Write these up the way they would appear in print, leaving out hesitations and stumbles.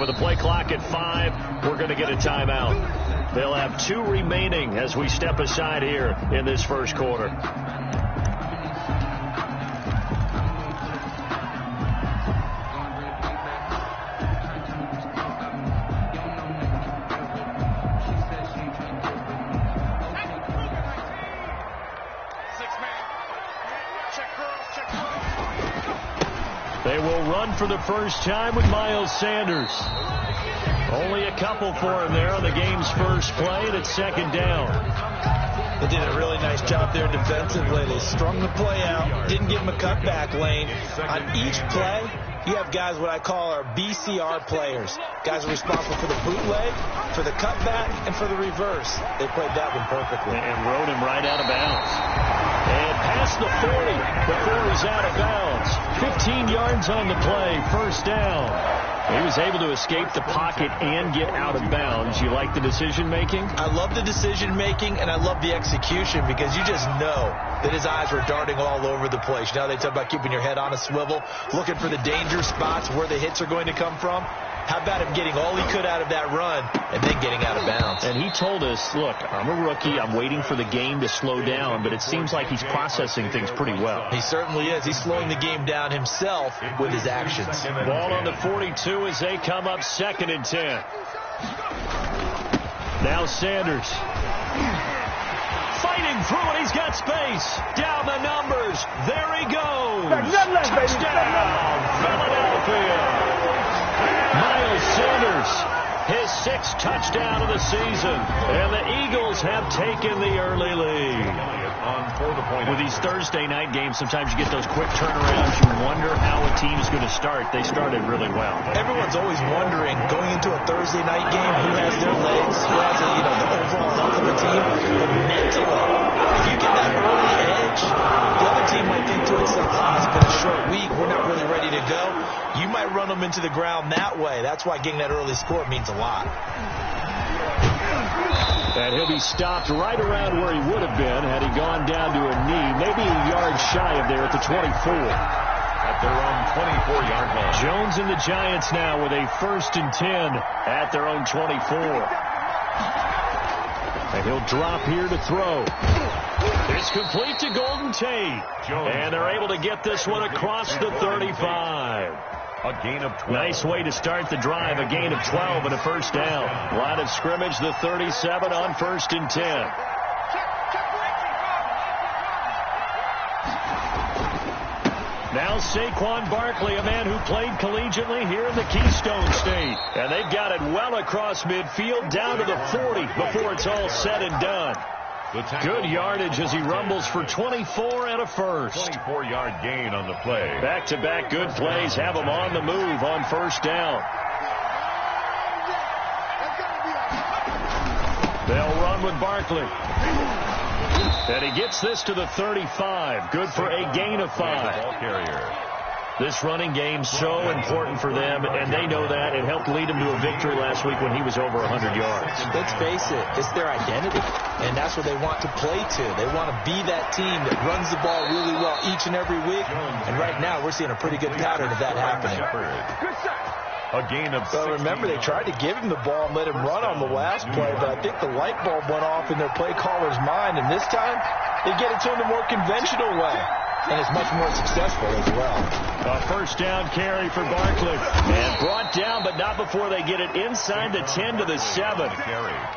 with the play clock at 5, we're going to get a timeout. They'll have 2 remaining as we step aside here in this first quarter. They will run for the first time with Miles Sanders. Only a couple for him there on the game's first play, and it's second down. They did a really nice job there defensively. They strung the play out, didn't give him a cutback lane. On each play, you have guys what I call our BCR players. Guys are responsible for the bootleg, for the cutback, and for the reverse. They played that one perfectly. And rode him right out of bounds. And past the 40 before he's out of bounds. 15 yards on the play, first down. He was able to escape the pocket and get out of bounds. You like the decision-making? I love the decision-making, and I love the execution because you just know that his eyes were darting all over the place. You know, they talk about keeping your head on a swivel, looking for the danger spots where the hits are going to come from. How about him getting all he could out of that run and then getting out of bounds? And he told us, look, I'm a rookie. I'm waiting for the game to slow down, but it seems like he's processing things pretty well. He certainly is. He's slowing the game down himself with his actions. Ball on the 42 as they come up 2nd and 10. Now Sanders. Fighting through it. He's got space. Down the numbers. There he goes. Touchdown, Philadelphia. Miles Sanders, his 6th touchdown of the season, and the Eagles have taken the early lead. With these Thursday night games, sometimes you get those quick turnarounds. You wonder how a team is going to start. They started really well. Everyone's always wondering, going into a Thursday night game, who has their legs, who has the overall health of the team. But mentally, if you get that early edge, the other team might think to itself, it's been a short week, we're not really ready to go. You might run them into the ground that way. That's why getting that early score means a lot. And he'll be stopped right around where he would have been had he gone down to a knee, maybe a yard shy of there at the 24. At their own 24-yard line. Jones and the Giants now with a 1st and 10 at their own 24. And he'll drop here to throw. It's complete to Golden Tate. And they're able to get this one across the 35. A gain of 12. Nice way to start the drive. A gain of 12 and a first down. Line of scrimmage, the 37 on 1st and 10. Now Saquon Barkley, a man who played collegiately here in the Keystone State. And they've got it well across midfield down to the 40 before it's all said and done. Good yardage as he rumbles for 24 and a first. 24-yard gain on the play. Back-to-back good plays have him on the move on first down. They'll run with Barkley. And he gets this to the 35. Good for a gain of 5. Ball carrier. This running game so important for them, and they know that. It helped lead them to a victory last week when he was over 100 yards. Let's face it, it's their identity, and that's what they want to play to. They want to be that team that runs the ball really well each and every week, and right now we're seeing a pretty good pattern of that happening. A gain of 16. Well, remember, they tried to give him the ball and let him run on the last play, but I think the light bulb went off in their play caller's mind, and this time they get it to him the more conventional way. And it's much more successful as well. A first down carry for Barkley. And brought down, but not before they get it inside the 10 to the 7.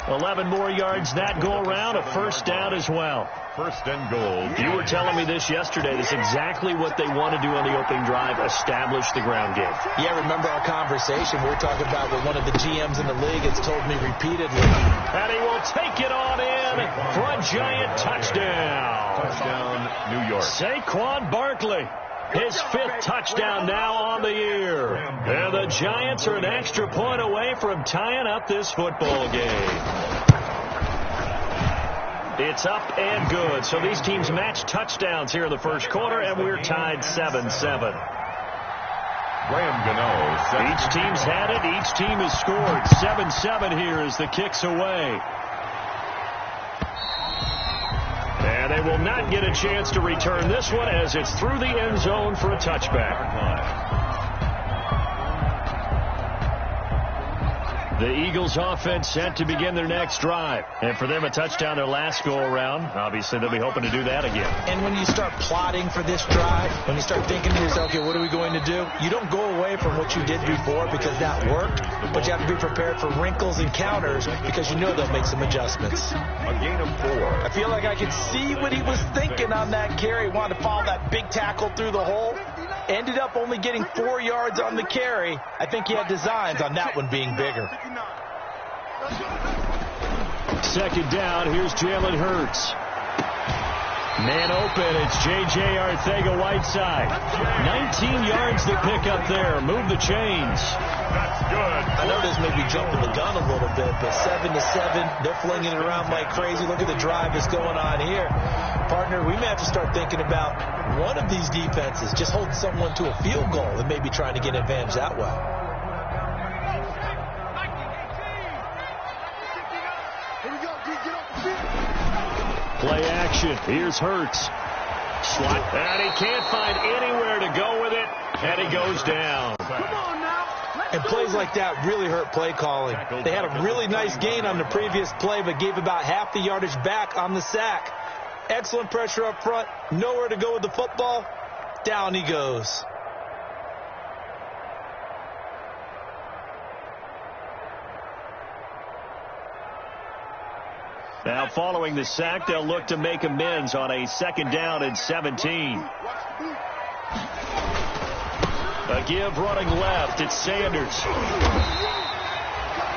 11 more yards that go around. A first down as well. First and goal. You were telling me this yesterday. That's exactly what they want to do on the opening drive, establish the ground game. Yeah, remember our conversation. We were talking about what one of the GMs in the league has told me repeatedly. And he will take it on in for a Giant touchdown. Touchdown, New York. Saquon Barkley, his 5th touchdown now on the year. And the Giants are an extra point away from tying up this football game. It's up and good. So these teams match touchdowns here in the first quarter, and we're tied 7-7. Graham Gano. Each team's had it. Each team has scored. 7-7 here as the kick's away. And they will not get a chance to return this one as it's through the end zone for a touchback. The Eagles offense set to begin their next drive. And for them, a touchdown their last go-around. Obviously, they'll be hoping to do that again. And when you start plotting for this drive, when you start thinking to yourself, okay, what are we going to do? You don't go away from what you did before because that worked, but you have to be prepared for wrinkles and counters because you know they'll make some adjustments. A gain of 4. I feel like I could see what he was thinking on that carry. Wanted to follow that big tackle through the hole. Ended up only getting 4 yards on the carry. I think he had designs on that one being bigger. Second down, here's Jalen Hurts. Man open, it's J.J. Arcega-Whiteside. 19 yards to pick up there. Move the chains. That's good. I know this may be jumping the gun a little bit, but 7-7, they're flinging it around like crazy. Look at the drive that's going on here. Partner, we may have to start thinking about one of these defenses just holding someone to a field goal and maybe trying to get an advantage that way. Play action. Here's Hurts. Slot. And he can't find anywhere to go with it. And he goes down. And plays like that really hurt play calling. They had a really nice gain on the previous play, but gave about half the yardage back on the sack. Excellent pressure up front. Nowhere to go with the football. Down he goes. Now, following the sack, they'll look to make amends on a 2nd down and 17. A give running left. It's Sanders.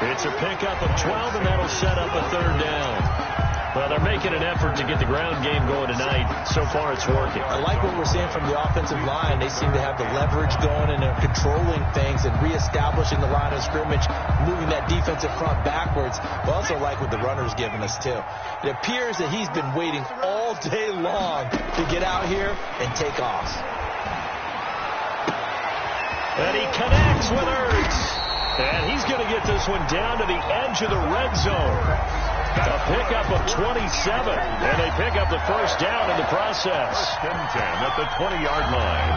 It's a pickup of 12, and that'll set up a 3rd down. Well, they're making an effort to get the ground game going tonight. So far, it's working. I like what we're seeing from the offensive line. They seem to have the leverage going, and they're controlling things and reestablishing the line of scrimmage, moving that defensive front backwards. But also like what the runner's giving us, too. It appears that he's been waiting all day long to get out here and take off. And he connects with Hurts. And he's going to get this one down to the edge of the red zone. A pickup of 27, and they pick up the 1st down in the process. 1st and 10 at the 20-yard line.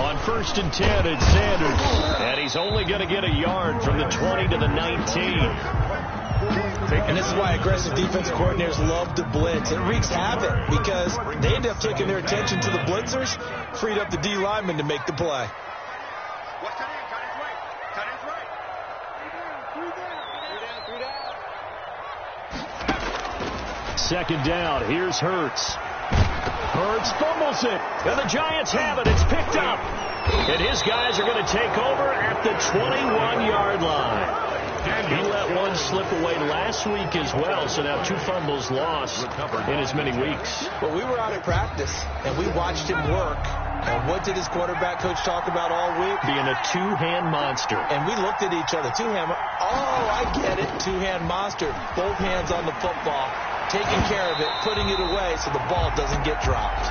On 1st and 10, it's Sanders, and he's only going to get a yard from the 20 to the 19. And this is why aggressive defensive coordinators love to blitz. It wreaks havoc because they end up taking their attention to the blitzers, freed up the D lineman to make the play. Second down, here's Hurts. Hurts fumbles it, and the Giants have it. It's picked up. And his guys are going to take over at the 21-yard line. He let one slip away last week as well, so now 2 fumbles lost in as many weeks. Well, we were out at practice, and we watched him work. And what did his quarterback coach talk about all week? Being a 2-hand monster. And we looked at each other. 2-hand. Oh, I get it. 2-hand monster. Both hands on the football. Taking care of it, putting it away so the ball doesn't get dropped.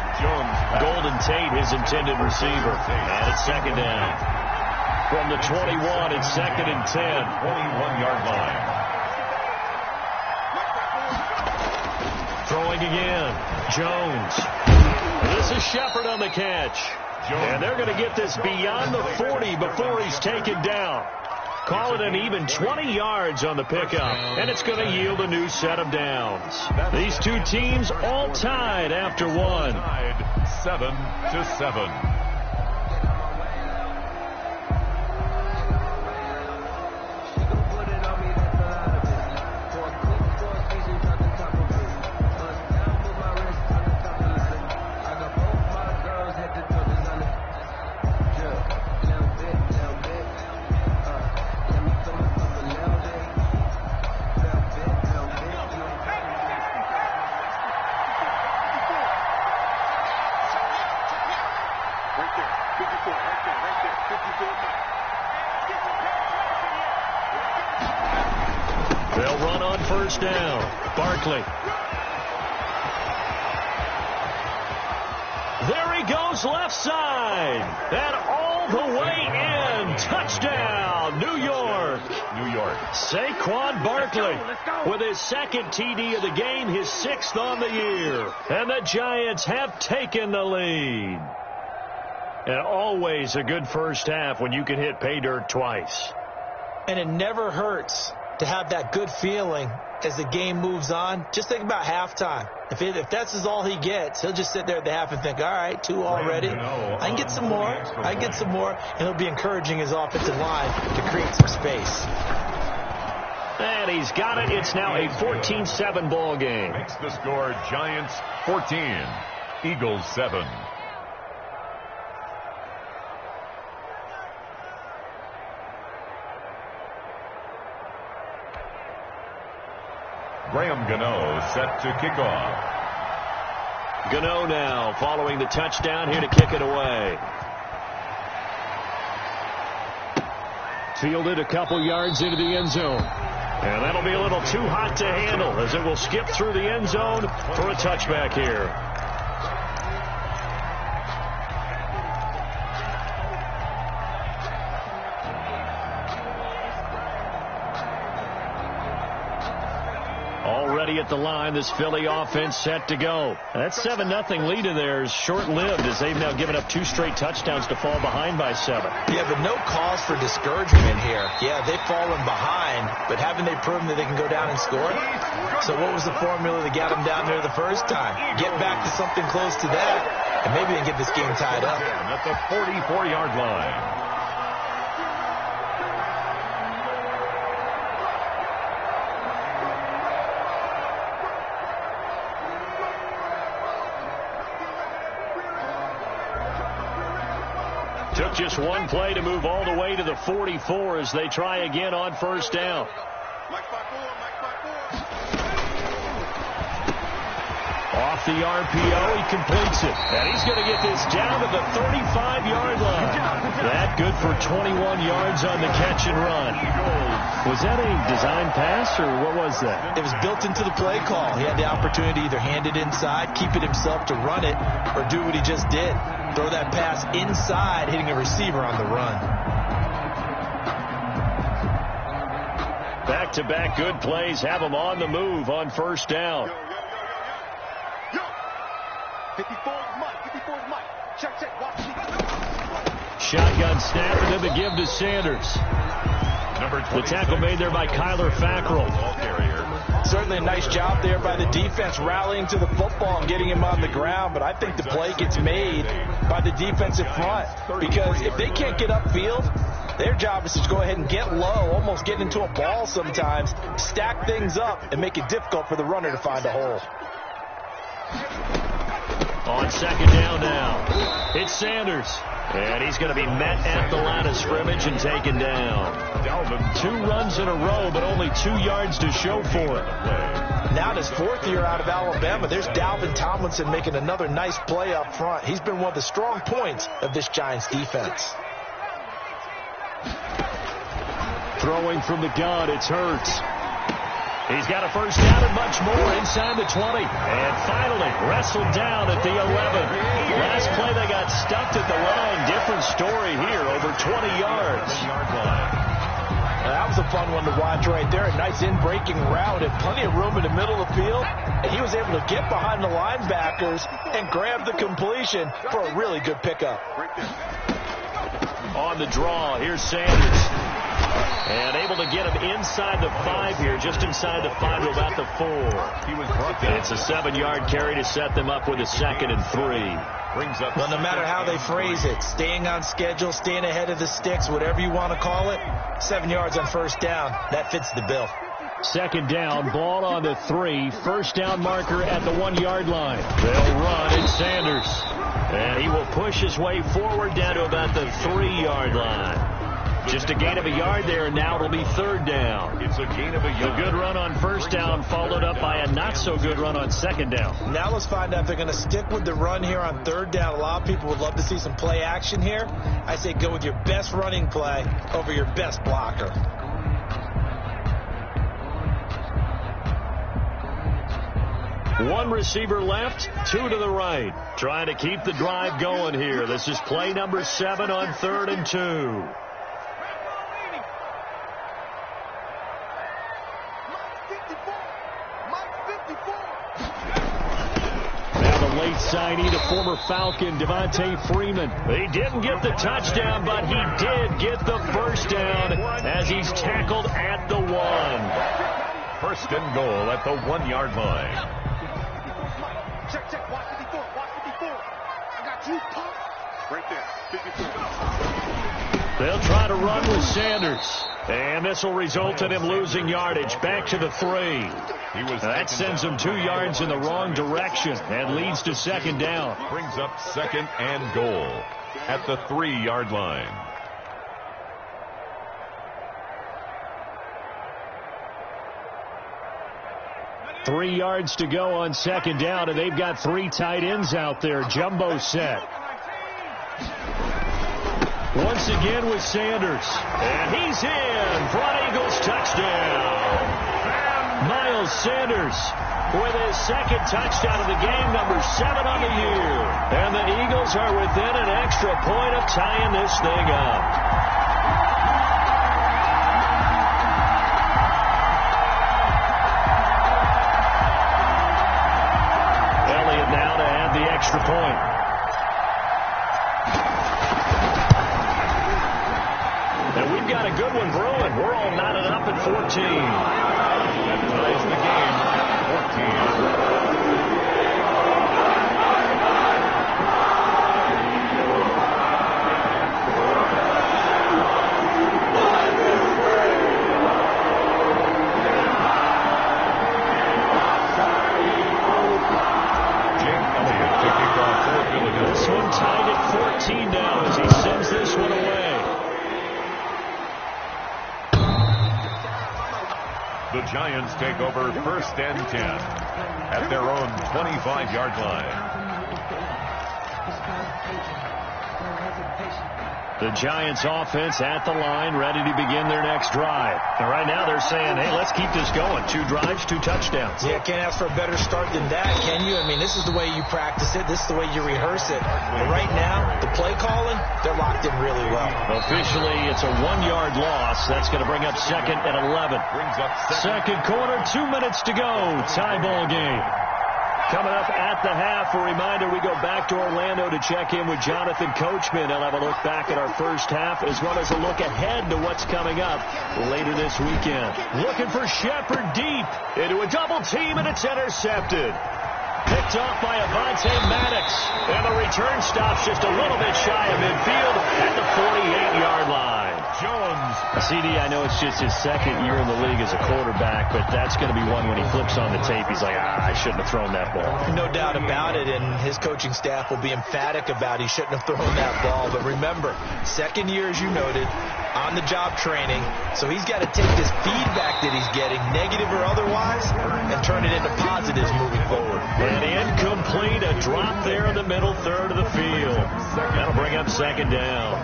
Golden Tate, his intended receiver. And it's 2nd down. From the 21, it's 2nd and 10. 21-yard line. Throwing again. Jones. This is Shepard on the catch. And they're going to get this beyond the 40 before he's taken down. Call it an even 20 yards on the pickup, and it's going to yield a new set of downs. These 2 teams all tied after 1. 7-7. They'll run on 1st down. Barkley. There he goes left side. And all the way in. Touchdown, New York. Saquon Barkley with his 2nd TD of the game, his 6th on the year. And the Giants have taken the lead. And always a good first half when you can hit pay dirt twice. And it never hurts to have that good feeling as the game moves on. Just think about halftime. If that's all he gets, he'll just sit there at the half and think, all right, 2 already. I can get some more. I can get some more. And he'll be encouraging his offensive line to create some space. And he's got it. It's now a 14-7 ball game. Makes the score Giants 14, Eagles 7. Graham Gano set to kick off. Gano now following the touchdown here to kick it away. Fielded a couple yards into the end zone. And that'll be a little too hot to handle as it will skip through the end zone for a touchback here. Already at the line, this Philly offense set to go. That 7-0 lead of theirs short-lived as they've now given up 2 straight touchdowns to fall behind by 7. Yeah, but no cause for discouragement here. Yeah, they've fallen behind, but haven't they proven that they can go down and score? So what was the formula that got them down there the first time? Get back to something close to that, and maybe they can get this game tied up. At the 44-yard line. Took just one play to move all the way to the 44 as they try again on first down. Off the RPO, he completes it. And he's going to get this down to the 35-yard line. That good for 21 yards on the catch and run. Was that a design pass, or what was that? It was built into the play call. He had the opportunity to either hand it inside, keep it himself to run it, or do what he just did. Throw that pass inside, hitting a receiver on the run. Back-to-back good plays have him on the move on first down. 54 is Mike. Check. Shotgun snap and then the give to Sanders. The tackle made there by Kyler Fackrell. Certainly a nice job there by the defense rallying to the football and getting him on the ground, but I think the play gets made by the defensive front because if they can't get upfield, their job is to go ahead and get low, almost get into a ball sometimes, stack things up, and make it difficult for the runner to find a hole. On second down now, it's Sanders. And he's going to be met at the line of scrimmage and taken down. Dalvin, 2 runs in a row, but only 2 yards to show for it. Now in his 4th year out of Alabama, there's Dalvin Tomlinson making another nice play up front. He's been one of the strong points of this Giants defense. Throwing from the gun, it's Hurts. He's got a first down and much more inside the 20. And finally wrestled down at the 11. Last play they got stuffed at the line. Different story here, over 20 yards. That was a fun one to watch right there. A nice in-breaking route and plenty of room in the middle of the field. And he was able to get behind the linebackers and grab the completion for a really good pickup. On the draw, here's Sanders. And able to get him inside the 5 here, just inside the 5 to about the 4. He was brought down. It's a 7-yard carry to set them up with a 2nd and 3. Brings up. Well, no matter how they phrase it, staying on schedule, staying ahead of the sticks, whatever you want to call it, 7 yards on first down, that fits the bill. Second down, ball on the 3. First down marker at the 1-yard line. They'll run, it's Sanders. And he will push his way forward down to about the 3-yard line. Just a gain of a yard there, and now it'll be 3rd down. It's a gain of a yard. A good run on first down, followed up by a not-so-good run on second down. Now let's find out if they're going to stick with the run here on 3rd down. A lot of people would love to see some play action here. I say go with your best running play over your best blocker. One receiver left, 2 to the right. Trying to keep the drive going here. This is play number 7 on 3rd and 2. late signee, the former Falcon, Devontae Freeman. He didn't get the touchdown, but he did get the first down as he's tackled at the 1. First and goal at the 1-yard line. Check, check. Watch 54. Watch 54. I got you, pop. Right there. 54. They'll try to run with Sanders. And this will result in him losing yardage. Back to the 3. That sends him 2 yards in the wrong direction and leads to second down. Brings up second and goal at the 3-yard line. Three yards to go on second down, and they've got 3 tight ends out there. Jumbo set. Once again with Sanders. And he's in for an Eagles touchdown. Miles Sanders with his second touchdown of the game, number 7 on the year. And the Eagles are within an extra point of tying this thing up. Elliott now to add the extra point. And we've got a good one brewing. We're all knotted up at 14. That ties the game at 14. This one tied at 14 now as he sends this one away. The Giants take over first and 10 at their own 25-yard line. The Giants offense at the line, ready to begin their next drive. And right now they're saying, hey, let's keep this going. 2 drives, 2 touchdowns. Yeah, can't ask for a better start than that, can you? I mean, this is the way you practice it. This is the way you rehearse it. But right now, the play calling, they're locked in really well. Officially, it's a 1-yard loss. That's going to bring up second and 11. Brings up Second quarter, 2 minutes to go. Tie ball game. Coming up at the half, a reminder, we go back to Orlando to check in with Jonathan Coachman. He'll have a look back at our first half as well as a look ahead to what's coming up later this weekend. Looking for Shepard deep into a double team, and it's intercepted. Picked off by Avonte Maddox. And the return stops just a little bit shy of midfield at the 48-yard line. Jones. CD, I know it's just his second year in the league as a quarterback, but that's going to be one when he flips on the tape, he's like, I shouldn't have thrown that ball. No doubt about it, and his coaching staff will be emphatic about he shouldn't have thrown that ball. But remember, second year, as you noted, on-the-job training, so he's got to take this feedback that he's getting, negative or otherwise, and turn it into positives moving forward. And incomplete, a drop there in the middle third of the field. That'll bring up second down.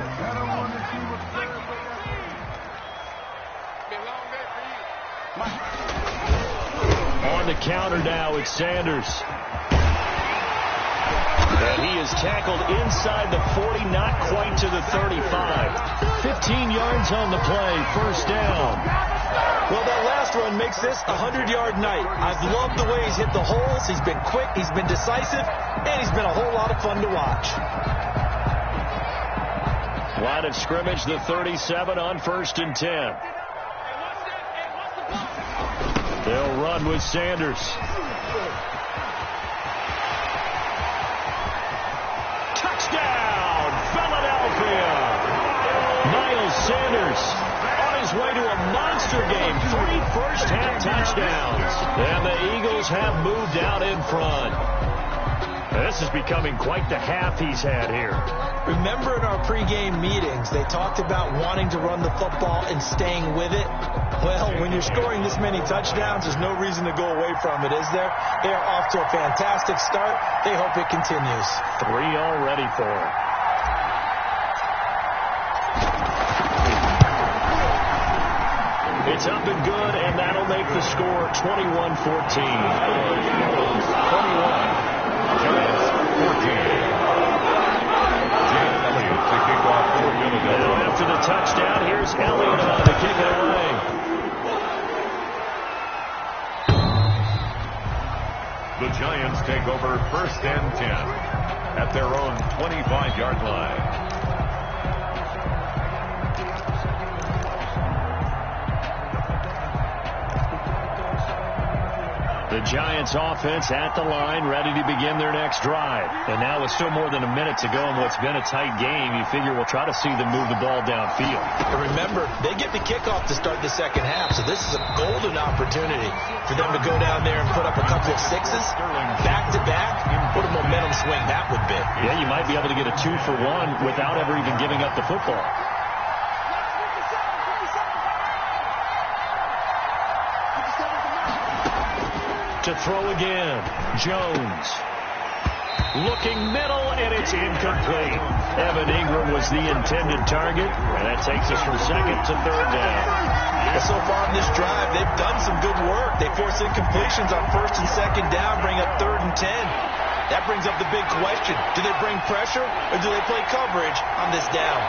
On the counter now, it's Sanders. And he is tackled inside the 40, not quite to the 35. 15 yards on the play, first down. Well, that last run makes this a 100-yard night. I've loved the way he's hit the holes. He's been quick, he's been decisive, and he's been a whole lot of fun to watch. Line of scrimmage, the 37 on first and 10. They'll run with Sanders. Touchdown, Philadelphia! Miles Sanders on his way to a monster game. 3 first-half touchdowns. And the Eagles have moved out in front. This is becoming quite the half he's had here. Remember in our pregame meetings, they talked about wanting to run the football and staying with it. Well, when you're scoring this many touchdowns, there's no reason to go away from it, is there? They are off to a fantastic start. They hope it continues. 3 already for him. It's up and good, and that'll make the score 21-14. 21. Giants 14. Jake Elliott to kick off for Philadelphia. Now after the touchdown, here's Elliott on to kick it away. The Giants take over 1st and 10 at their own 25-yard line. The Giants offense at the line, ready to begin their next drive. And now with still more than a minute to go in what's been a tight game, you figure we'll try to see them move the ball downfield. And remember, they get the kickoff to start the second half, so this is a golden opportunity for them to go down there and put up a couple of sixes, back-to-back. What a momentum swing that would be. Yeah, you might be able to get a 2-for-1 without ever even giving up the football. To throw again, Jones. Looking middle, and it's incomplete. Evan Ingram was the intended target, and that takes us from 2nd to 3rd down. Yeah, so far in this drive, they've done some good work. They force incompletions on 1st and 2nd down, bring up 3rd and 10. That brings up the big question. Do they bring pressure, or do they play coverage on this down?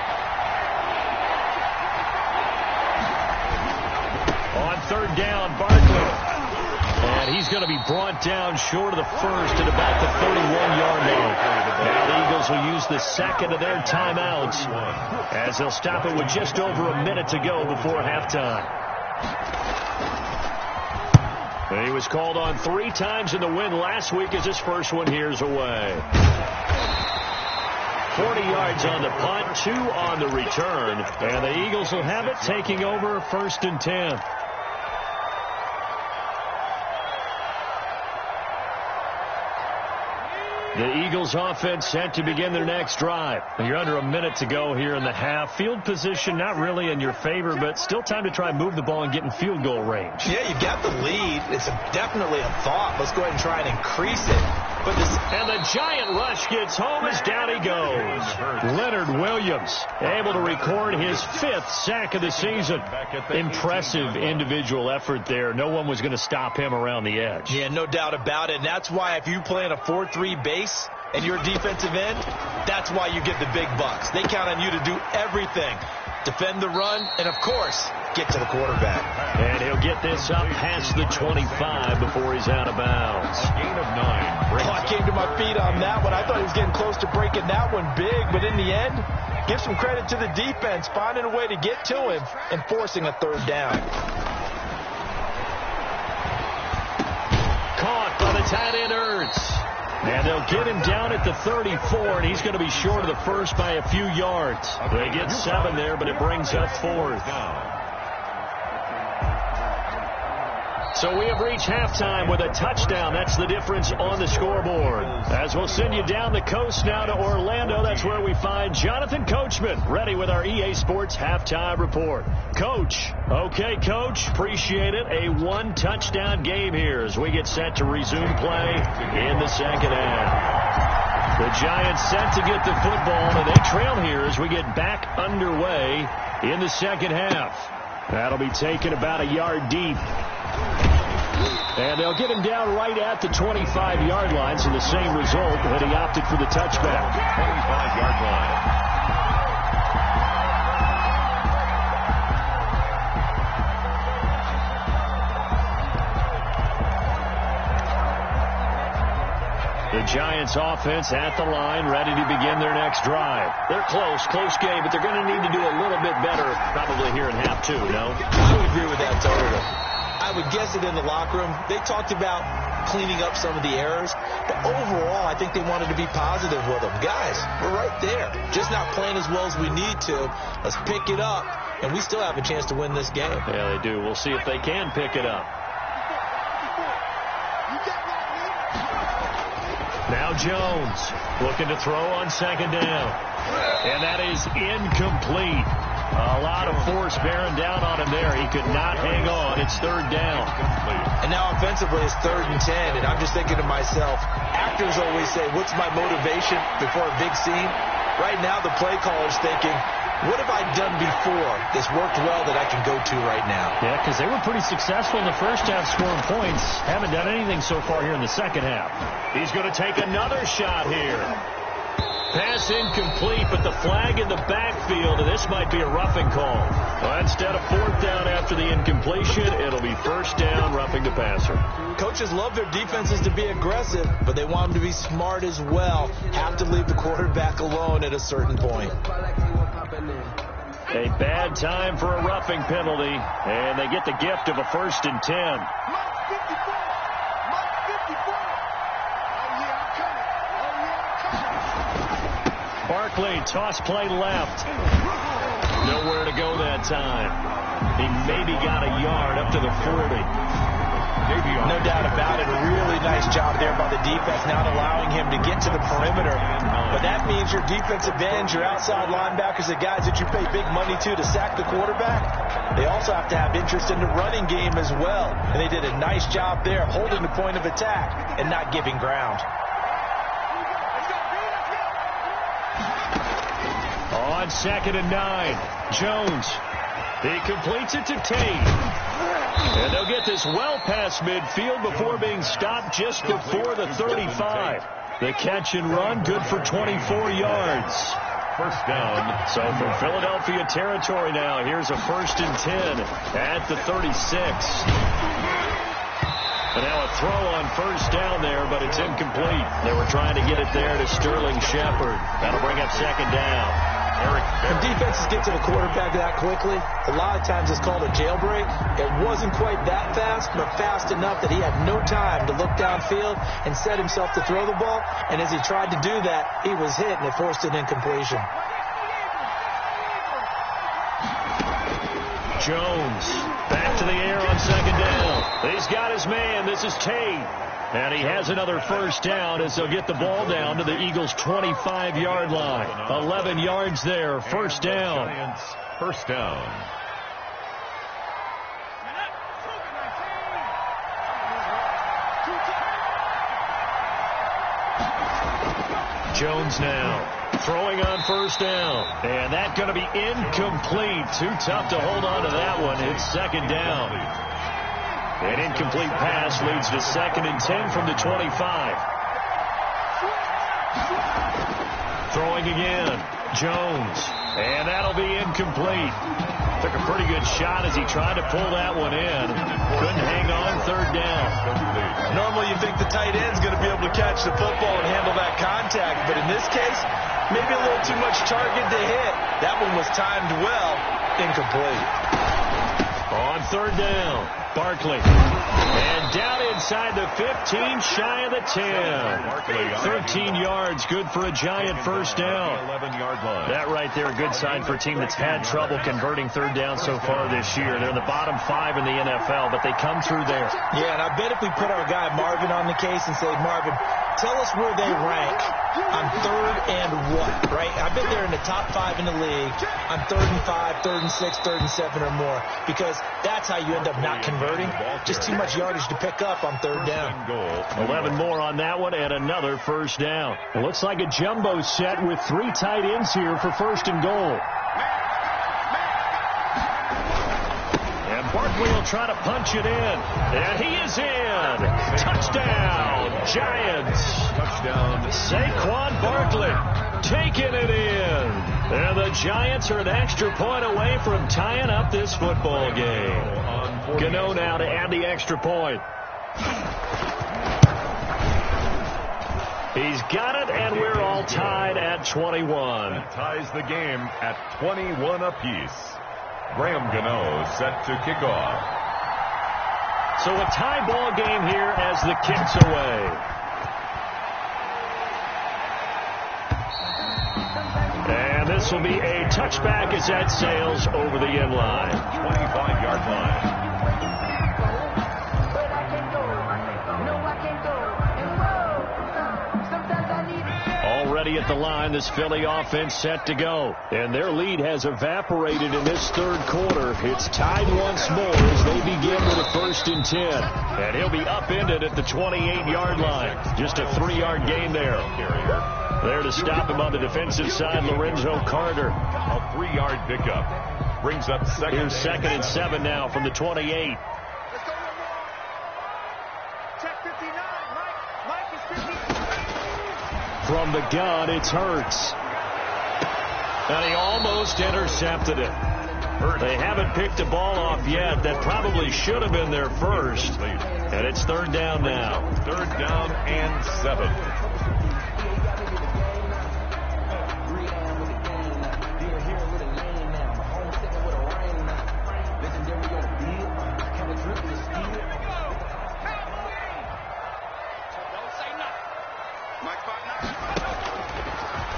On 3rd down, Barkley. And he's going to be brought down short of the first at about the 31-yard line. Now the Eagles will use the second of their timeouts as they'll stop it with just over a minute to go before halftime. He was called on 3 times in the win last week as his first one here's away. 40 yards on the punt, 2 on the return. And the Eagles will have it taking over 1st and 10. The Eagles offense set to begin their next drive. You're under a minute to go here in the half. Field position not really in your favor, but still time to try and move the ball and get in field goal range. Yeah, you've got the lead. It's definitely a thought. Let's go ahead and try and increase it. And the giant rush gets home as down he goes. Leonard Williams able to record his 5th sack of the season. Impressive individual effort there. No one was going to stop him around the edge. Yeah, no doubt about it. And that's why if you play in a 4-3 base and you're a defensive end, that's why you get the big bucks. They count on you to do everything. Defend the run, and, of course, get to the quarterback. And he'll get this up past the 25 before he's out of bounds. A gain of 9. I came to my feet on that one. I thought he was getting close to breaking that one big, but in the end, give some credit to the defense, finding a way to get to him and forcing a 3rd down. Caught by the tight end, Ertz. And they'll get him down at the 34, and he's going to be short of the first by a few yards. They get 7 there, but it brings up 4th. So we have reached halftime with a touchdown. That's the difference on the scoreboard. As we'll send you down the coast now to Orlando, that's where we find Jonathan Coachman, ready with our EA Sports Halftime Report. Coach. Okay, Coach. Appreciate it. A 1-touchdown game here as we get set to resume play in the second half. The Giants set to get the football, and they trail here as we get back underway in the second half. That'll be taken about a yard deep. And they'll get him down right at the 25-yard line, so the same result, but he opted for the touchback. 25-yard line. The Giants offense at the line, ready to begin their next drive. They're close game, but they're going to need to do a little bit better probably here in half 2, no? I would agree with that totally. I would guess it in the locker room. They talked about cleaning up some of the errors, but overall, I think they wanted to be positive with them. Guys, we're right there. Just not playing as well as we need to. Let's pick it up, and we still have a chance to win this game. Yeah, they do. We'll see if they can pick it up. Now Jones looking to throw on 2nd down. And that is incomplete. A lot of force bearing down on him there. He could not hang on. It's 3rd down. And now offensively it's 3rd and 10. And I'm just thinking to myself, actors always say, what's my motivation before a big scene? Right now the play caller's thinking, what have I done before that's worked well that I can go to right now? Yeah, because they were pretty successful in the first half scoring points. Haven't done anything so far here in the second half. He's going to take another shot here. Pass incomplete, but the flag in the backfield, and this might be a roughing call. Well, instead of fourth down after the incompletion, it'll be first down, roughing the passer. Coaches love their defenses to be aggressive, but they want them to be smart as well. Have to leave the quarterback alone at a certain point. A bad time for a roughing penalty, and they get the gift of a 1st and 10. Barkley, toss play left. Nowhere to go that time. He maybe got a yard up to the 40. No doubt about it. A really nice job there by the defense, not allowing him to get to the perimeter. But that means your defensive ends, your outside linebackers, the guys that you pay big money to sack the quarterback, they also have to have interest in the running game as well. And they did a nice job there, holding the point of attack and not giving ground. On 2nd and 9, Jones. He completes it to Tate. And they'll get this well past midfield before being stopped just before the 35. The catch and run, good for 24 yards. First down. So from Philadelphia territory now, here's a 1st and 10 at the 36. And now a throw on 1st down there, but it's incomplete. They were trying to get it there to Sterling Shepard. That'll bring up 2nd down. When defenses get to the quarterback that quickly, a lot of times it's called a jailbreak. It wasn't quite that fast, but fast enough that he had no time to look downfield and set himself to throw the ball. And as he tried to do that, he was hit, and it forced an incompletion. Jones back to the air on 2nd down. He's got his man. This is Tate. And he has another 1st down as they'll get the ball down to the Eagles' 25-yard line. 11 yards there. 1st down. Giants, 1st down. Jones now throwing on 1st down. And that's going to be incomplete. Too tough to hold on to that one. It's 2nd down. An incomplete pass leads to 2nd and 10 from the 25. Throwing again. Jones. And that'll be incomplete. Took a pretty good shot as he tried to pull that one in. Couldn't hang on. 3rd down. Normally you think the tight end's going to be able to catch the football and handle that contact. But in this case, maybe a little too much target to hit. That one was timed well. Incomplete. On 3rd down. Barkley. And down inside the 15, shy of the 10. 13 yards, good for a Giant 1st down. 11-yard line. That right there, a good sign for a team that's had trouble converting 3rd down so far this year. They're in the bottom 5 in the NFL, but they come through there. Yeah, and I bet if we put our guy Marvin on the case and say, Marvin, tell us where they rank on 3rd and what, right? I bet they're in the top 5 in the league on 3rd and 5, 3rd and 6, 3rd and 7 or more, because that's how you end up not converting. Just too much yardage to pick up on 3rd down. 11 more on that one and another 1st down. It looks like a jumbo set with 3 tight ends here for 1st and goal. And Barkley will try to punch it in. And he is in. Touchdown, Giants. Touchdown. Saquon Barkley taking it in. And the Giants are an extra point away from tying up this football game. Gano now to add the extra point. He's got it, and we're all tied at 21. That ties the game at 21 apiece. Graham Gano set to kick off. So a tie ball game here as the kick's away. And this will be a touchback as that sails over the end line. 25-yard line. Already at the line, this Philly offense set to go. And their lead has evaporated in this 3rd quarter. It's tied once more as they begin with a 1st and 10. And he'll be upended at the 28-yard line. Just a 3-yard gain there. There to stop him on the defensive side, Lorenzo Carter. A 3-yard pickup. Brings up 2nd. Here's 2nd and 7 now from the 28. From the gun, it's Hurts. And he almost intercepted it. They haven't picked a ball off yet. That probably should have been their first. And it's third down now. Third down and 7.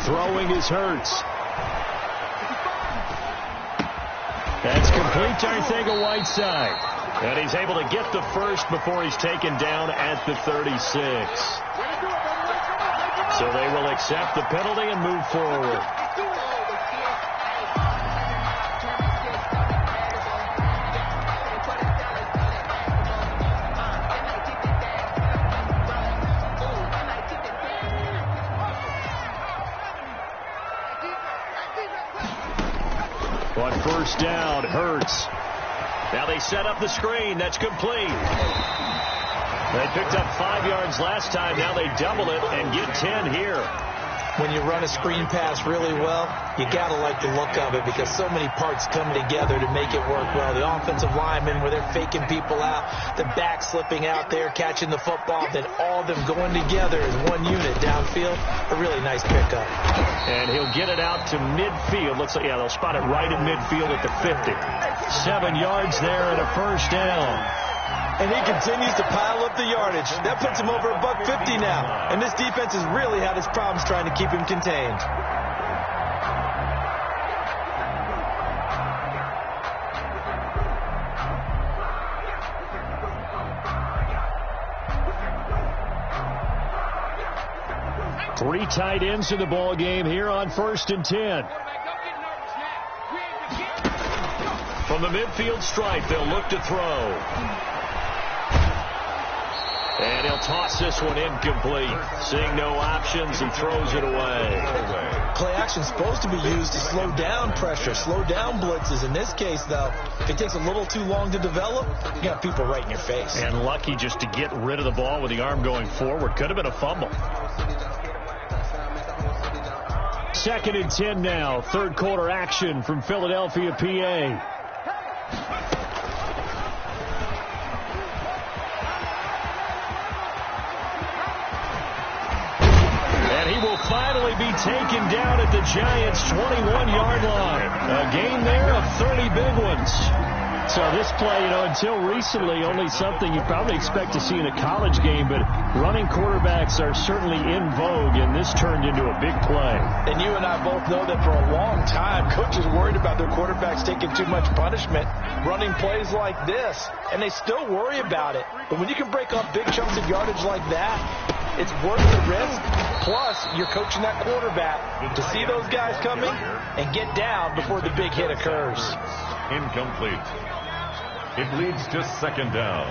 Throwing is Hurts. That's complete to Arcega-Whiteside. And he's able to get the first before he's taken down at the 36. So they will accept the penalty and move forward. On first down, Hurts. Now they set up the screen. That's complete. They picked up 5 yards last time. Now they double it and get 10 here. When you run a screen pass really well, you got to like the look of it because so many parts come together to make it work well. The offensive linemen where they're faking people out, the back slipping out there, catching the football, then all of them going together as one unit downfield. A really nice pickup. And he'll get it out to midfield. Looks like, yeah, they'll spot it right at midfield at the 50. 7 yards there and a first down. And he continues to pile up the yardage. That puts him over $150 now. And this defense has really had its problems trying to keep him contained. Three tight ends in the ball game here on 1st and 10. From the midfield stripe, they'll look to throw. And he'll toss this one incomplete. Seeing no options, he throws it away. Play action's supposed to be used to slow down pressure, slow down blitzes. In this case, though, if it takes a little too long to develop, you got people right in your face. And lucky just to get rid of the ball with the arm going forward. Could have been a fumble. 2nd and 10 now. Third quarter action from Philadelphia, PA. Finally be taken down at the Giants' 21-yard line. A gain there of 30 big ones. So this play, until recently, only something you probably expect to see in a college game, but running quarterbacks are certainly in vogue, and this turned into a big play. And you and I both know that for a long time, coaches worried about their quarterbacks taking too much punishment, running plays like this, and they still worry about it. But when you can break up big chunks of yardage like that, it's worth the risk. Plus, you're coaching that quarterback to see those guys coming and get down before the big hit occurs. Incomplete. It leads to 2nd down.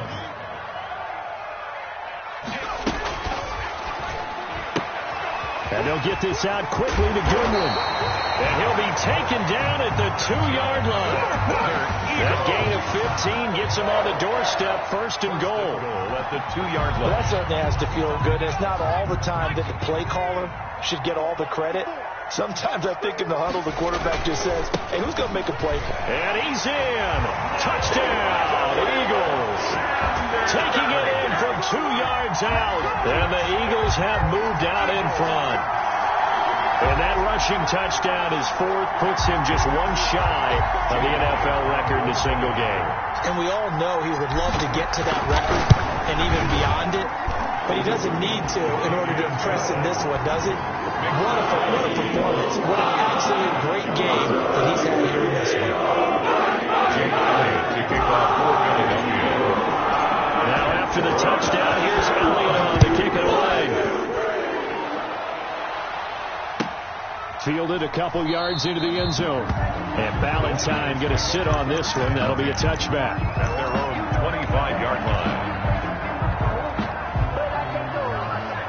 And they'll get this out quickly to Goodwin. And he'll be taken down at the 2-yard line. That gain of 15 gets him on the doorstep, 1st and goal. At the 2-yard line. Well, that certainly has to feel good. It's not all the time that the play caller should get all the credit. Sometimes I think in the huddle, the quarterback just says, hey, who's going to make a play for me? And he's in. Touchdown, Eagles. Taking it in from 2 yards out. And the Eagles have moved out in front. And that rushing touchdown, his 4th, puts him just one shy of the NFL record in a single game. And we all know he would love to get to that record and even beyond it. But he doesn't need to in order to impress in this one, does it? What a performance. What an absolute great game that he's had here in this one. Now after the touchdown, here's Elliott on to kick it away. Fielded a couple yards into the end zone. And Ballantyne going to sit on this one. That'll be a touchback. At their own 25-yard line.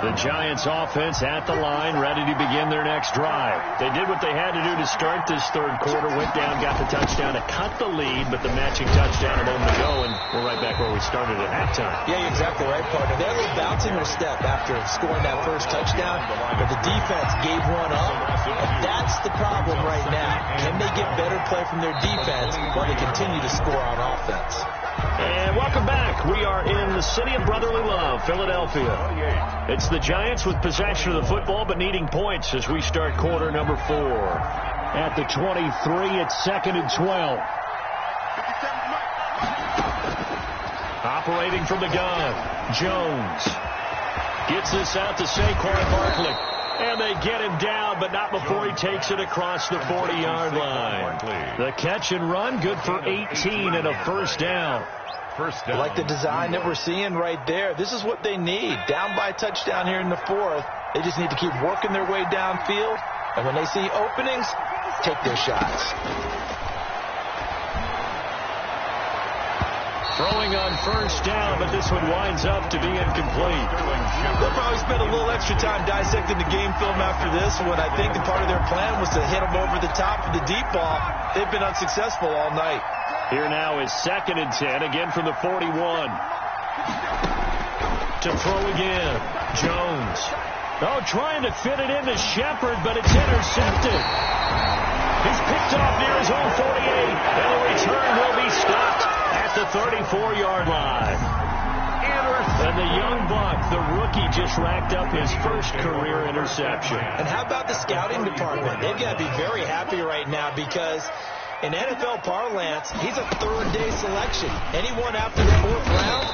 The The Giants offense at the line, ready to begin their next drive. They did what they had to do to start this third quarter, went down, got the touchdown to cut the lead, but the matching touchdown a moment ago, and we're right back where we started at halftime. Yeah, you're exactly right, partner. They had a little bounce in their step after scoring that first touchdown, but the defense gave one up, and that's the problem right now. Can they get better play from their defense while they continue to score on offense? And welcome back. We are in the city of brotherly love, Philadelphia. It's the Giants with possession of the football but needing points as we start quarter number 4. At the 23, it's 2nd and 12. Operating from the gun, Jones gets this out to Saquon Barkley. And they get him down, but not before he takes it across the 40-yard line. The catch and run, good for 18 and a first down. I like the design that we're seeing right there. This is what they need. Down by a touchdown here in the 4th. They just need to keep working their way downfield. And when they see openings, take their shots. Throwing on first down, but this one winds up to be incomplete. They'll probably spend a little extra time dissecting the game film after this one. I think the part of their plan was to hit them over the top of the deep ball. They've been unsuccessful all night. Here now is 2nd and 10, again from the 41. To throw again, Jones. Oh, trying to fit it into Shepard, but it's intercepted. He's picked off near his own 48, and the return will be stopped at the 34-yard line. And the young buck, the rookie, just racked up his first career interception. And how about the scouting department? They've got to be very happy right now because in NFL parlance, he's a third-day selection. Anyone after the 4th round,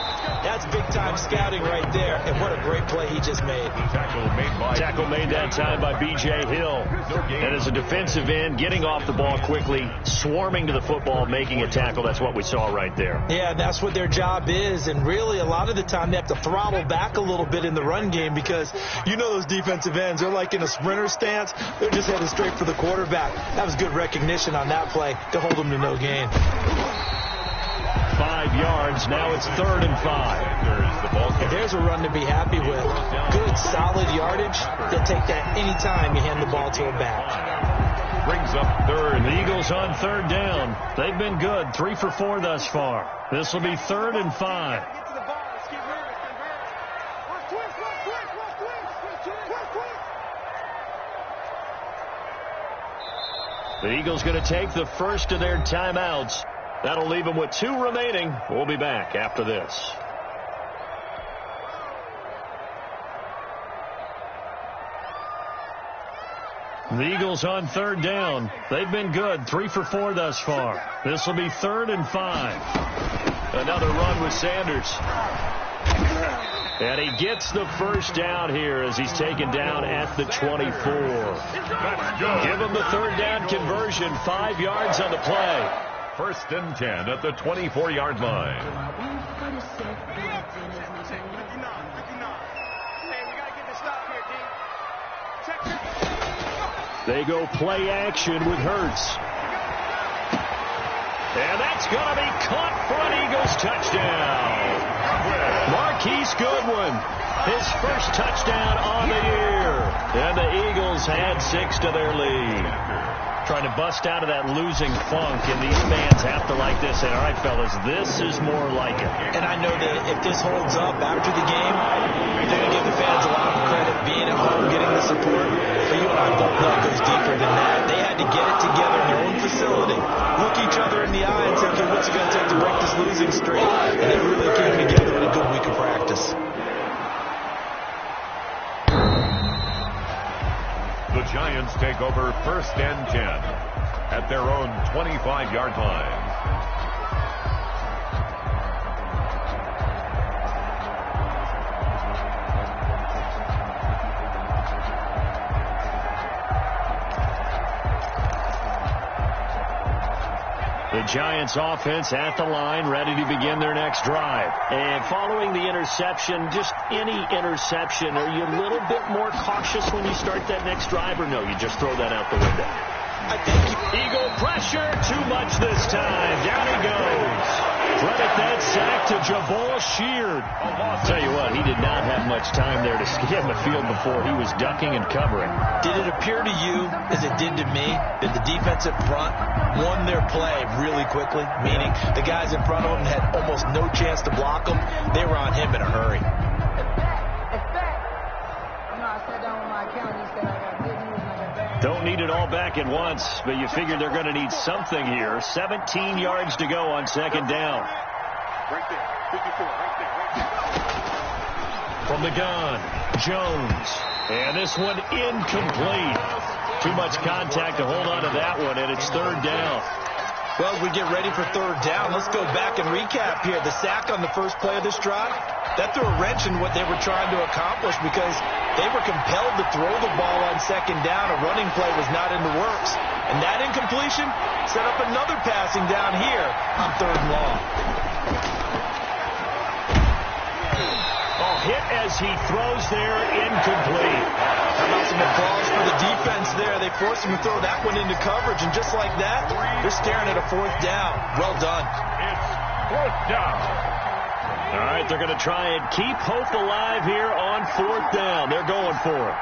that's big-time scouting right there. And what a great play he just made. Tackle made that time by B.J. Hill. And as a defensive end, getting off the ball quickly, swarming to the football, making a tackle. That's what we saw right there. Yeah, that's what their job is. And really, a lot of the time, they have to throttle back a little bit in the run game because you know those defensive ends, they're like in a sprinter stance. They're just headed straight for the quarterback. That was good recognition on that play to hold them to no gain. 5 yards. Now it's 3rd and 5. There's a run to be happy with. Good, solid yardage. They'll take that anytime you hand the ball to a back. Brings up 3rd. The Eagles on 3rd down. They've been good. 3 for 4 thus far. This will be 3rd and 5. The Eagles going to take the first of their timeouts. That'll leave them with 2 remaining. We'll be back after this. The Eagles on 3rd down. They've been good. 3 for 4 thus far. This will be 3rd and 5. Another run with Sanders. And he gets the first down here as he's taken down at the 24. Give him the 3rd down conversion. 5 yards on the play. 1st and 10 at the 24-yard line. They go play action with Hurts. And that's going to be caught for an Eagles touchdown. Marquise Goodwin, his first touchdown on the year. And the Eagles had 6 to their lead. Trying to bust out of that losing funk, and these fans have to like this. And all right, fellas, this is more like it. And I know that if this holds up after the game, they're going to give the fans a lot of credit being at home, getting the support. But you and I both know it goes deeper than that. They had to get it together in their own facility, look each other in the eye and say, okay, what's it going to take to break this losing streak? And they really came together in a good week of practice. The Giants take over 1st and 10 at their own 25-yard line. The Giants offense at the line, ready to begin their next drive. And following the interception, just any interception, are you a little bit more cautious when you start that next drive, or no, you just throw that out the window? I think Eagle pressure, too much this time. Down he goes. Credit that sack to Jabal Sheard. Tell you what, he did not have much time there to scan the field before he was ducking and covering. Did it appear to you, as it did to me, that the defensive front won their play really quickly? Meaning the guys in front of them had almost no chance to block him. They were on him in a hurry. Don't need it all back at once, but you figure they're going to need something here. 17 yards to go on second down. Right there. 54. Right there. From the gun, Jones. And this one incomplete. Too much contact to hold on to that one, and it's third down. Well, as we get ready for third down, let's go back and recap here. The sack on the first play of this drive, that threw a wrench in what they were trying to accomplish because they were compelled to throw the ball on second down. A running play was not in the works. And that incompletion set up another passing down here on third and long. Hit as he throws there, incomplete. How about some applause for the defense there? They forced him to throw that one into coverage, and just like that, they're staring at a fourth down. Well done. It's fourth down. All right, they're going to try and keep hope alive here on fourth down. They're going for it.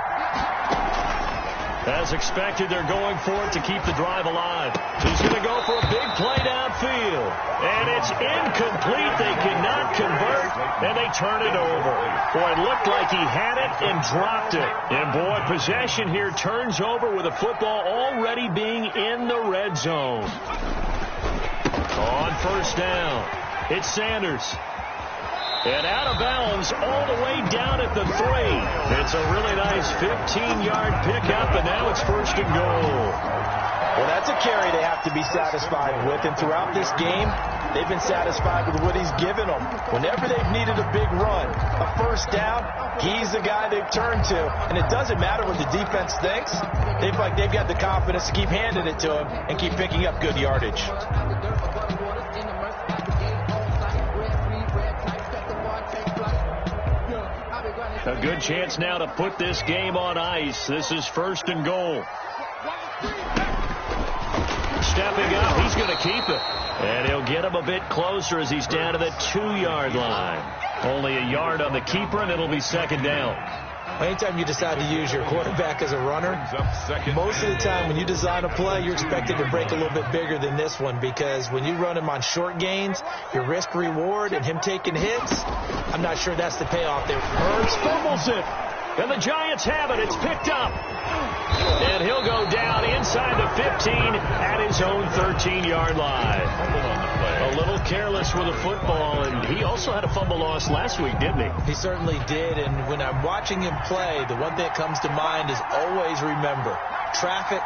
As expected, they're going for it to keep the drive alive. He's going to go for a big play downfield. And it's incomplete. They cannot convert, and they turn it over. Boy, it looked like he had it and dropped it. And, boy, possession here turns over with a football already being in the red zone. On first down, it's Sanders. And out of bounds all the way down at the 3. It's a really nice 15-yard pickup, and now it's first and goal. Well, that's a carry they have to be satisfied with, and throughout this game, they've been satisfied with what he's given them. Whenever they've needed a big run, a first down, he's the guy they've turned to, and it doesn't matter what the defense thinks. They've got the confidence to keep handing it to him and keep picking up good yardage. A good chance now to put this game on ice. This is first and goal. Stepping up, he's going to keep it. And he'll get him a bit closer as he's down to the 2-yard line. Only a yard on the keeper, and it'll be second down. Anytime you decide to use your quarterback as a runner, most of the time when you design a play, you're expected to break a little bit bigger than this one because when you run him on short gains, your risk-reward and him taking hits, I'm not sure that's the payoff there. Hurts fumbles it, and the Giants have it. It's picked up. And he'll go down inside the 15 at his own 13-yard line. A little careless with the football, and he also had a fumble loss last week, didn't he? He certainly did, and when I'm watching him play, the one thing that comes to mind is always remember, traffic,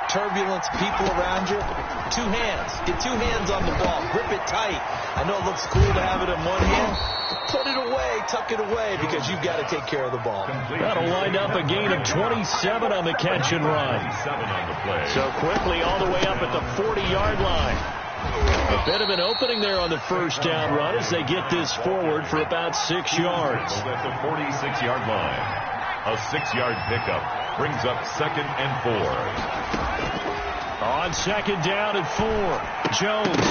turbulence, people around you, 2 hands. Get 2 hands on the ball. Grip it tight. I know it looks cool to have it in one hand. Put it away, tuck it away, because you've got to take care of the ball. That'll wind up a gain of 27 on the catch and run. So quickly all the way up at the 40-yard line. A bit of an opening there on the first down run as they get this forward for about 6 yards. At the 46-yard line. A 6-yard pickup brings up second and 4. On second down and 4, Jones.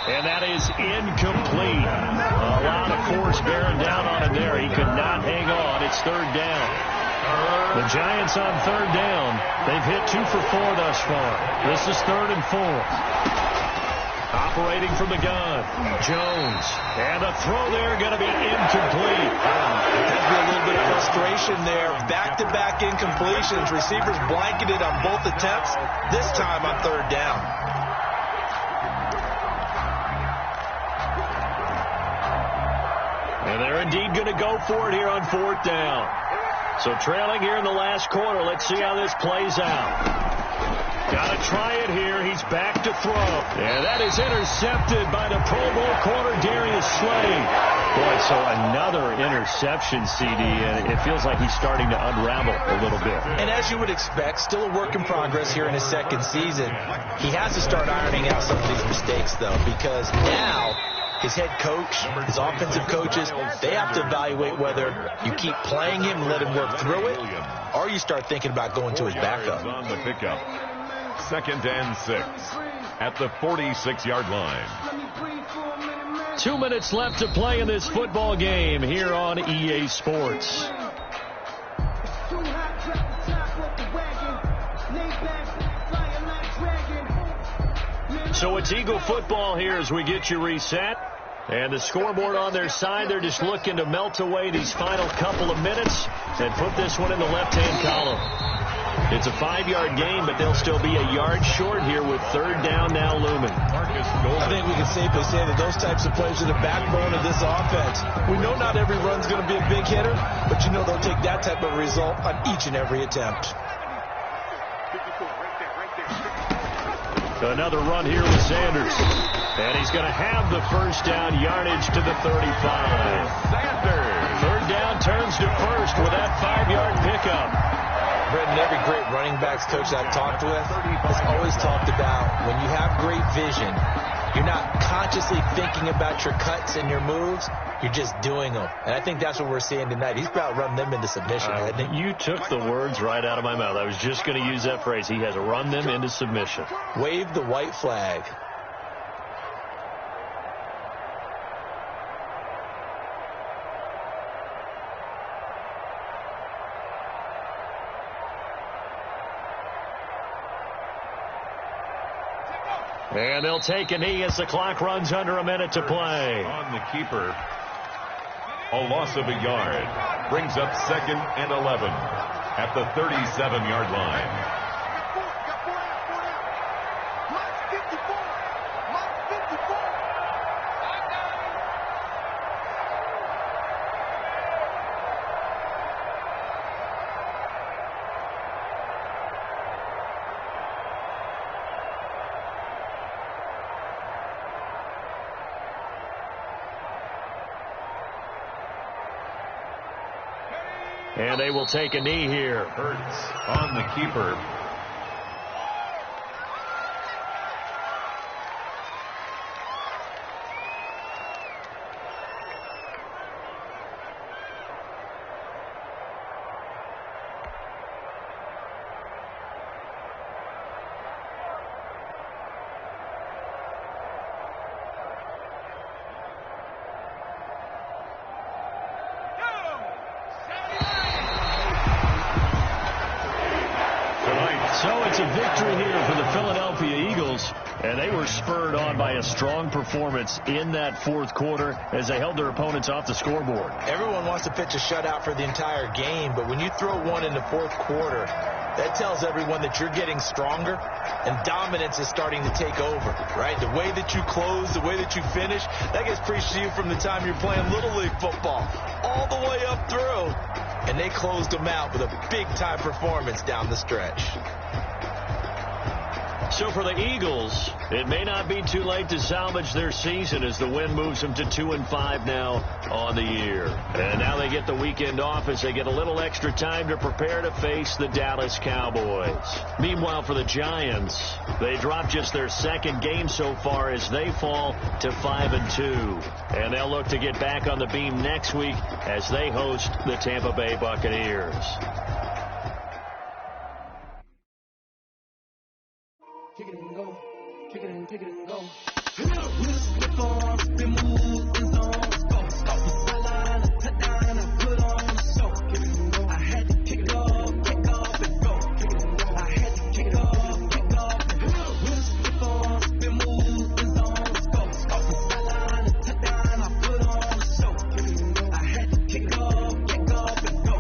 And that is incomplete. A lot of force bearing down on him there. He could not hang on. It's third down. The Giants on third down. They've hit 2 for 4 thus far. This is third and 4. Operating from the gun, Jones. And the throw there going to be incomplete. There's been a little bit of frustration there. Back-to-back incompletions. Receivers blanketed on both attempts. This time on third down. And they're indeed going to go for it here on fourth down. So trailing here in the last quarter. Let's see how this plays out. Got to try it here. He's back to throw. And that is intercepted by the Pro Bowl corner, Darius Slay. Boy, so another interception, CD, and it feels like he's starting to unravel a little bit. And as you would expect, still a work in progress here in his second season. He has to start ironing out some of these mistakes, though, because now his head coach, his offensive coaches, they have to evaluate whether you keep playing him and let him work through it, or you start thinking about going to his backup. On the pickup. Second and 6 at the 46-yard line. 2 minutes left to play in this football game here on EA Sports. So it's Eagle football here as we get you reset. And the scoreboard on their side, they're just looking to melt away these final couple of minutes and put this one in the left-hand column. It's a 5-yard gain, but they'll still be a yard short here with third down now looming. I think we can safely say that those types of plays are the backbone of this offense. We know not every run's going to be a big hitter, but you know they'll take that type of result on each and every attempt. Another run here with Sanders. And he's going to have the first down yardage to the 35. Sanders. Third down turns to first with that 5-yard pickup. Brendan, every great running backs coach I've talked with has always talked about when you have great vision, you're not consciously thinking about your cuts and your moves. You're just doing them. And I think that's what we're seeing tonight. He's about run them into submission. I think you took the words right out of my mouth. I was just going to use that phrase. He has run them into submission. Wave the white flag. And they'll take a knee as the clock runs under a minute to play. On the keeper. A loss of a yard. Brings up 2nd and 11 at the 37-yard line. And they will take a knee here. Hurts on the keeper. So it's a victory here for the Philadelphia Eagles, and they were spurred on by a strong performance in that fourth quarter as they held their opponents off the scoreboard. Everyone wants to pitch a shutout for the entire game, but when you throw one in the fourth quarter, that tells everyone that you're getting stronger and dominance is starting to take over, right? The way that you close, the way that you finish, that gets preached to you from the time you're playing Little League football all the way up through. And they closed them out with a big-time performance down the stretch. So for the Eagles, it may not be too late to salvage their season as the win moves them to 2-5 now on the year. And now they get the weekend off as they get a little extra time to prepare to face the Dallas Cowboys. Meanwhile, for the Giants, they dropped just their second game so far as they fall to 5-2. And they'll look to get back on the beam next week as they host the Tampa Bay Buccaneers. Kick it and go. Kick it and go. I had to kick it off, kick off and go. I had to kick it off, kick off and go. Been moving on, let's go. Off the sideline and touchdown, I put on the show. I had to kick it off, kick off and go.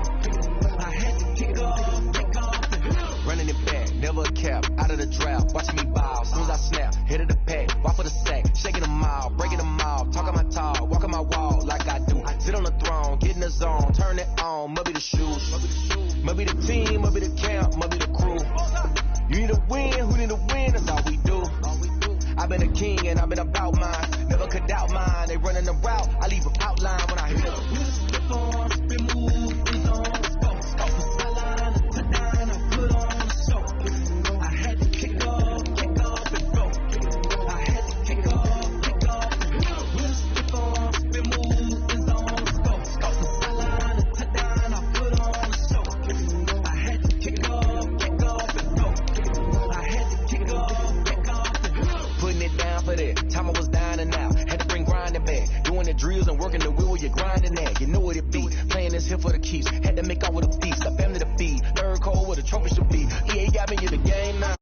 I had to kick it off, kick off and go. Running it back, never a cap, out of the draft, watch me bow, soon as I snap, hit of the pack, walk for the sack, shaking them out, breaking them out, talking my talk, walking my wall like I do, sit on the throne, get in the zone, turn it on, maybe the shoes, maybe the team, maybe the camp, maybe the crew, you need a win, who need a win, that's all we do, I've been a king and I've been about mine, never could doubt mine, they running the route, I leave them outline when I hit it. Been moving on, let's go. Off the sideline and touchdown, I put on the show. I had to kick off and go. I had to kick off and go. Been moving on, let's go. Off the sideline and touchdown, I put on the show. I had to kick off and go. I had to kick off and go. Putting it down for that. Time I was down and out. Had to bring grinding back. drills and working the wheel where you're grinding at. You know what it be. Playing this here for the keeps. Had to make out with a feast. A family to feed. Third cold where the trophy should be. EA got me in the game now.